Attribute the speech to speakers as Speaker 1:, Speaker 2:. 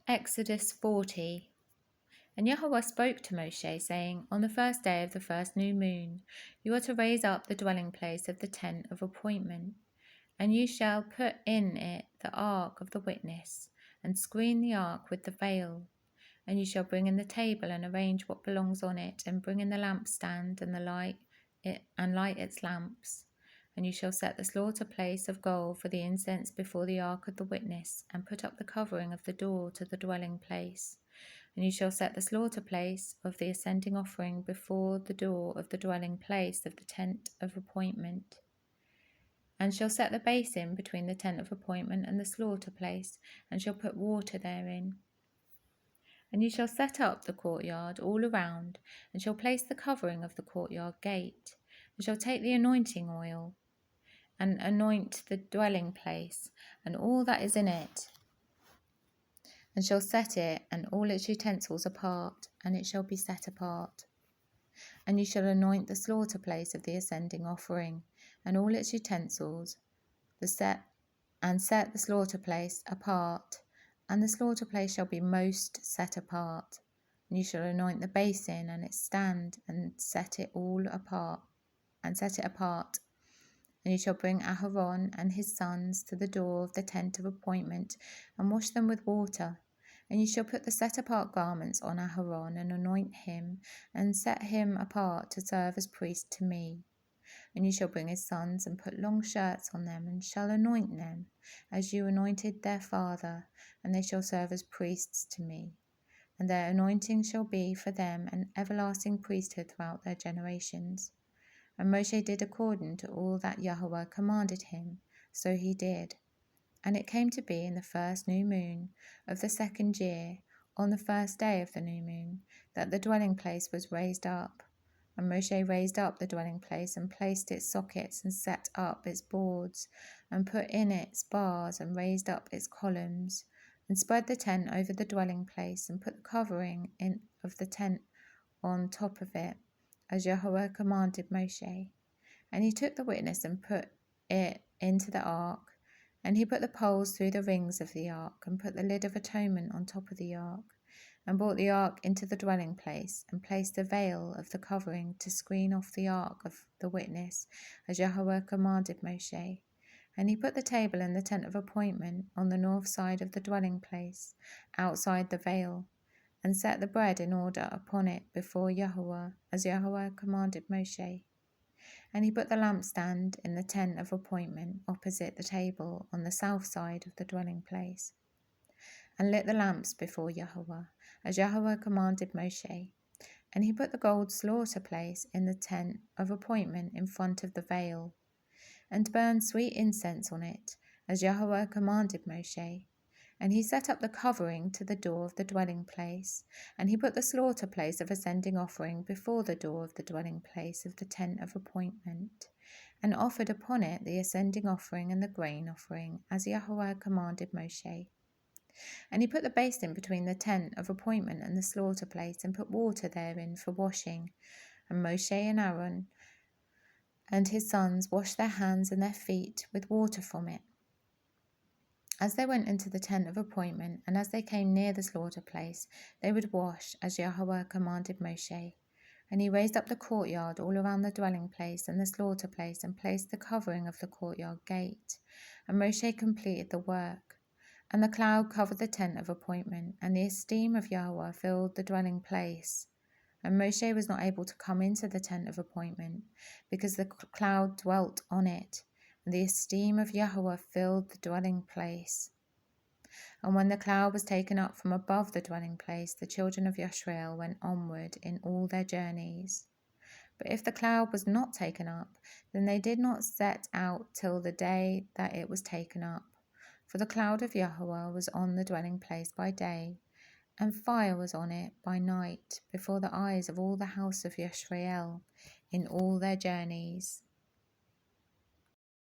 Speaker 1: Exodus 40. And Yahweh spoke to Moshe, saying, On the first day of the first new moon, you are to raise up the dwelling place of the tent of appointment, and you shall put in it the ark of the witness, and screen the ark with the veil. And you shall bring in the table and arrange what belongs on it, and bring in the lampstand and light its lamps. And you shall set the slaughter place of gold for the incense before the ark of the witness, and put up the covering of the door to the dwelling place. And you shall set the slaughter place of the ascending offering before the door of the dwelling place of the tent of appointment. And shall set the basin between the tent of appointment and the slaughter place, and shall put water therein. And you shall set up the courtyard all around, and shall place the covering of the courtyard gate, and shall take the anointing oil, and anoint the dwelling place, and all that is in it, and shall set it and all its utensils apart, and it shall be set apart. And you shall anoint the slaughter place of the ascending offering, and all its utensils, set the slaughter place apart, and the slaughter place shall be most set apart. And you shall anoint the basin and its stand, and set it apart. And you shall bring Aharon and his sons to the door of the tent of appointment, and wash them with water. And you shall put the set-apart garments on Aharon, and anoint him, and set him apart to serve as priest to me. And you shall bring his sons, and put long shirts on them, and shall anoint them, as you anointed their father, and they shall serve as priests to me. And their anointing shall be for them an everlasting priesthood throughout their generations. And Moshe did according to all that Yahweh commanded him, so he did. And it came to be in the first new moon of the second year, on the first day of the new moon, that the dwelling place was raised up. And Moshe raised up the dwelling place, and placed its sockets, and set up its boards, and put in its bars, and raised up its columns, and spread the tent over the dwelling place, and put the covering of the tent on top of it, as Yahweh commanded Moshe. And he took the witness and put it into the ark, and he put the poles through the rings of the ark, and put the lid of atonement on top of the ark, and brought the ark into the dwelling place, and placed the veil of the covering to screen off the ark of the witness, as Yahweh commanded Moshe. And he put the table in the tent of appointment on the north side of the dwelling place, outside the veil, and set the bread in order upon it before Yahweh, as Yahweh commanded Moshe. And he put the lampstand in the tent of appointment opposite the table on the south side of the dwelling place, and lit the lamps before Yahweh, as Yahweh commanded Moshe. And he put the gold slaughter place in the tent of appointment in front of the veil, and burned sweet incense on it, as Yahweh commanded Moshe. And he set up the covering to the door of the dwelling place, and he put the slaughter place of ascending offering before the door of the dwelling place of the tent of appointment, and offered upon it the ascending offering and the grain offering, as Yahweh commanded Moshe. And he put the basin between the tent of appointment and the slaughter place, and put water therein for washing. And Moshe and Aaron and his sons washed their hands and their feet with water from it, as they went into the tent of appointment, and as they came near the slaughter place, they would wash, as Yahweh commanded Moshe. And he raised up the courtyard all around the dwelling place and the slaughter place, and placed the covering of the courtyard gate. And Moshe completed the work. And the cloud covered the tent of appointment, and the esteem of Yahweh filled the dwelling place. And Moshe was not able to come into the tent of appointment, because the cloud dwelt on it, and the esteem of Yahweh filled the dwelling place. And when the cloud was taken up from above the dwelling place, the children of Yisrael went onward in all their journeys. But if the cloud was not taken up, then they did not set out till the day that it was taken up. For the cloud of Yahweh was on the dwelling place by day, and fire was on it by night, before the eyes of all the house of Yisrael in all their journeys.